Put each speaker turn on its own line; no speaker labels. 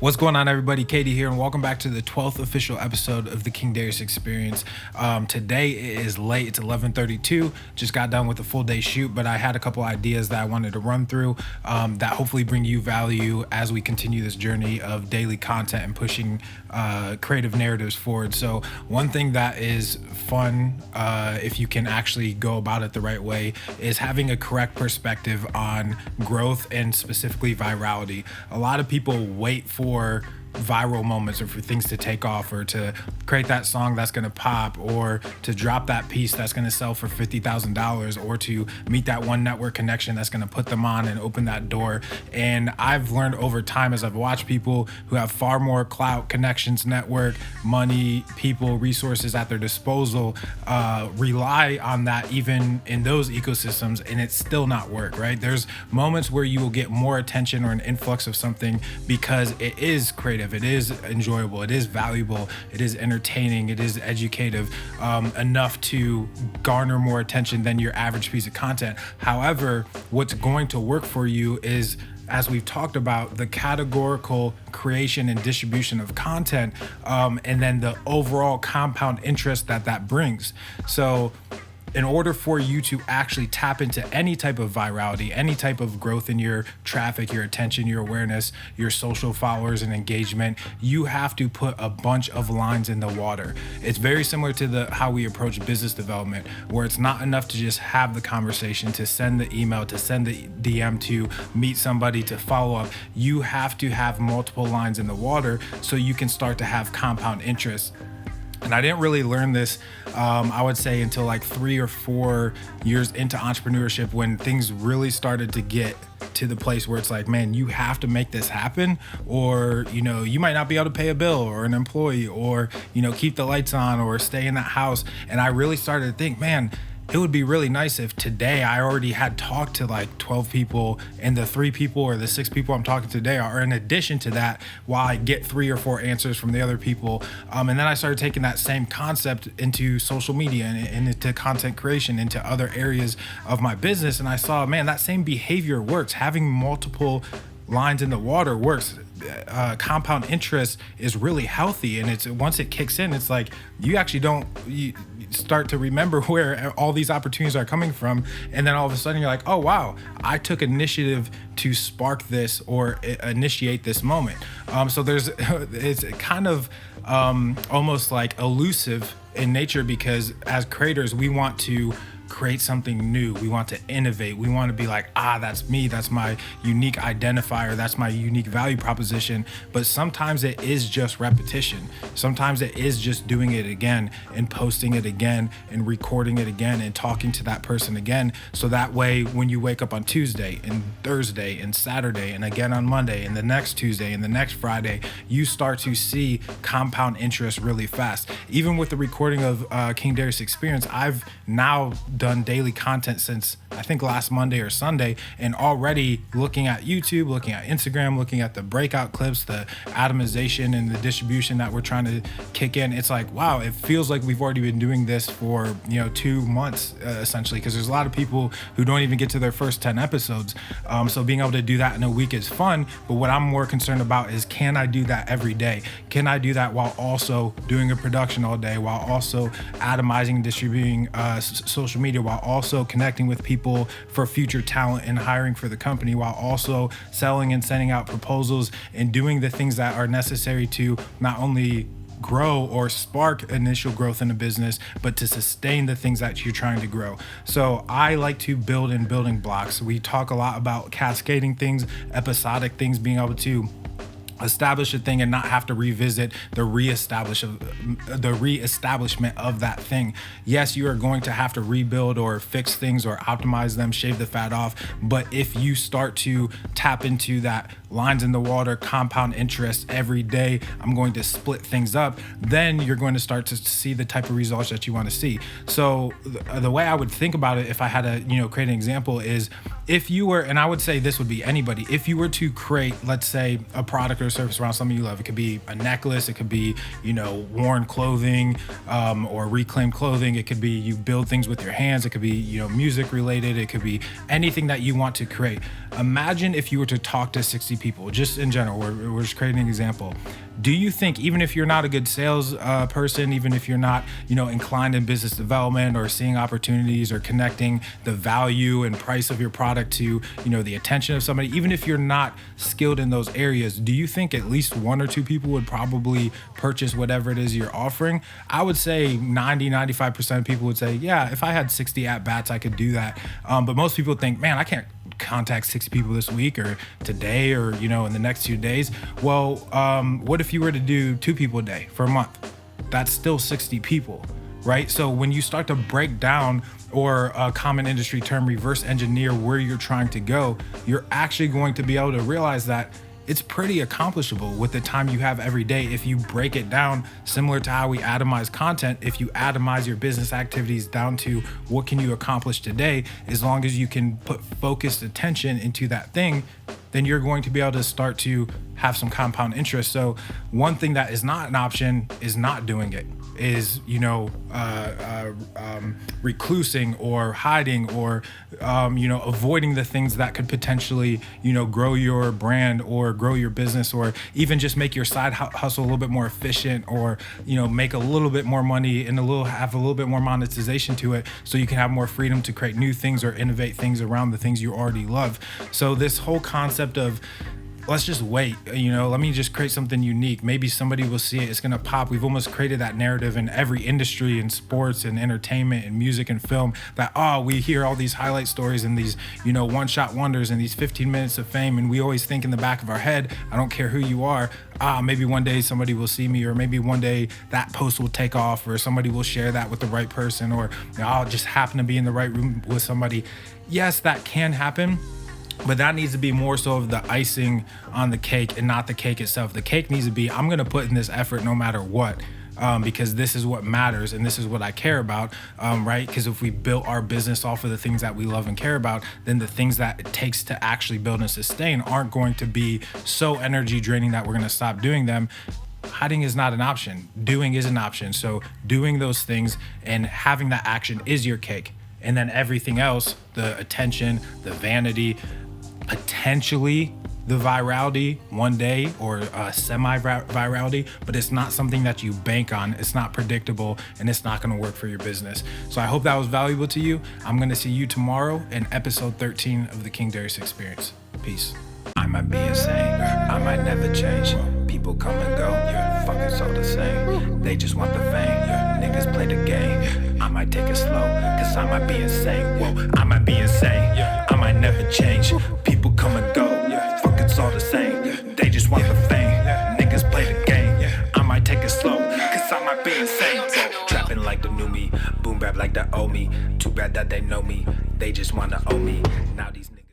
What's going on, everybody? Katie here, and welcome back to the 12th official episode of the King Darius Experience. Today it is late; it's 11:32. Just got done with a full day shoot, but I had a couple ideas that I wanted to run through that hopefully bring you value as we continue this journey of daily content and pushing creative narratives forward. So one thing that is fun, if you can actually go about it the right way, is having a correct perspective on growth and specifically virality. A lot of people wait for viral moments or for things to take off or to create that song that's going to pop or to drop that piece that's going to sell for $50,000 or to meet that one network connection that's going to put them on and open that door. And I've learned over time as I've watched people who have far more clout, connections, network, money, people, resources at their disposal rely on that even in those ecosystems, and it's still not work, right? There's moments where you will get more attention or an influx of something because it is creative, it is enjoyable, it is valuable, it is entertaining, it is educative, enough to garner more attention than your average piece of content. However, what's going to work for you is, as we've talked about, the categorical creation and distribution of content, and then the overall compound interest that brings. So in order for you to actually tap into any type of virality, any type of growth in your traffic, your attention, your awareness, your social followers and engagement, you have to put a bunch of lines in the water. It's very similar to how we approach business development, where it's not enough to just have the conversation, to send the email, to send the DM, to meet somebody, to follow up. You have to have multiple lines in the water so you can start to have compound interest. And I didn't really learn this, I would say, until like 3 or 4 years into entrepreneurship, when things really started to get to the place where it's like, man, you have to make this happen, or, you might not be able to pay a bill or an employee, or, keep the lights on or stay in that house. And I really started to think, man, it would be really nice if today I already had talked to like 12 people, and the 3 people or the 6 people I'm talking to today are in addition to that, while I get 3 or 4 answers from the other people. And then I started taking that same concept into social media and into content creation, into other areas of my business. And I saw, man, that same behavior works. Having multiple lines in the water works. Compound interest is really healthy, and it's once it kicks in, it's like you actually you start to remember where all these opportunities are coming from, and then all of a sudden you're like, oh wow, I took initiative to spark this or initiate this moment. So it's kind of almost like elusive in nature, because as creators we want to create something new. We want to innovate. We want to be like, that's me. That's my unique identifier. That's my unique value proposition. But sometimes it is just repetition. Sometimes it is just doing it again and posting it again and recording it again and talking to that person again. So that way, when you wake up on Tuesday and Thursday and Saturday and again on Monday and the next Tuesday and the next Friday, you start to see compound interest really fast. Even with the recording of King Darius Experience, I've now done daily content since I think last Monday or Sunday, and already looking at YouTube, looking at Instagram, looking at the breakout clips, the atomization and the distribution that we're trying to kick in, it's like, wow, it feels like we've already been doing this for 2 months essentially, because there's a lot of people who don't even get to their first 10 episodes. So being able to do that in a week is fun, but what I'm more concerned about is, can I do that every day? Can I do that while also doing a production all day, while also atomizing and distributing social media, while also connecting with people for future talent and hiring for the company, while also selling and sending out proposals and doing the things that are necessary to not only grow or spark initial growth in a business, but to sustain the things that you're trying to grow. So I like to build in building blocks. We talk a lot about cascading things, episodic things, being able to establish a thing and not have to revisit the reestablishment of that thing. Yes, you are going to have to rebuild or fix things or optimize them, shave the fat off. But if you start to tap into that lines in the water, compound interest every day, I'm going to split things up, then you're going to start to see the type of results that you want to see. So the way I would think about it, if I had to, create an example, is if you were, and I would say this would be anybody, if you were to create, let's say, a product or service around something you love. It could be a necklace, it could be, worn clothing, or reclaimed clothing. It could be you build things with your hands. It could be, music related. It could be anything that you want to create. Imagine if you were to talk to 60 people, just in general, we're just creating an example. Do you think, even if you're not a good sales person, even if you're not, inclined in business development or seeing opportunities or connecting the value and price of your product to, the attention of somebody, even if you're not skilled in those areas, do you think at least 1 or 2 people would probably purchase whatever it is you're offering? I would say 95% of people would say, yeah, if I had 60 at-bats, I could do that. But most people think, man, I can't contact 60 people this week or today or, in the next few days. Well, what if you were to do 2 people a day for a month? That's still 60 people, right? So when you start to break down, or a common industry term, reverse engineer where you're trying to go, you're actually going to be able to realize that it's pretty accomplishable with the time you have every day. If you break it down, similar to how we atomize content, if you atomize your business activities down to what can you accomplish today, as long as you can put focused attention into that thing, then you're going to be able to start to have some compound interest. So one thing that is not an option is not doing it, is, reclusing or hiding or, avoiding the things that could potentially, grow your brand or grow your business, or even just make your side hustle a little bit more efficient, or, make a little bit more money and have a little bit more monetization to it, so you can have more freedom to create new things or innovate things around the things you already love. So this whole concept of, let's just wait, let me just create something unique. Maybe somebody will see it, it's gonna pop. We've almost created that narrative in every industry, in sports and entertainment and music and film, that, we hear all these highlight stories and these, one-shot wonders and these 15 minutes of fame, and we always think in the back of our head, I don't care who you are, maybe one day somebody will see me, or maybe one day that post will take off, or somebody will share that with the right person, or I'll just happen to be in the right room with somebody. Yes, that can happen, but that needs to be more so of the icing on the cake and not the cake itself. The cake needs to be, I'm gonna put in this effort no matter what, because this is what matters and this is what I care about, right? Because if we built our business off of the things that we love and care about, then the things that it takes to actually build and sustain aren't going to be so energy draining that we're gonna stop doing them. Hiding is not an option. Doing is an option. So doing those things and having that action is your cake. And then everything else, the attention, the vanity, potentially the virality one day, or semi-virality, but it's not something that you bank on. It's not predictable, and it's not gonna work for your business. So I hope that was valuable to you. I'm gonna see you tomorrow in episode 13 of the King Darius Experience. Peace. I might be insane, I might never change. People come and go, fuck, it's all the same. They just want the fame, niggas play the game. I might take it slow, cause I might be insane. Whoa, I might be insane, I might never change. People come and go, fuck, it's all the same. They just want the fame, niggas play the game. I might take it slow, cause I might be insane. Trapping like the new me, boom bap like the old me. Too bad that they know me, they just wanna own me. Now these niggas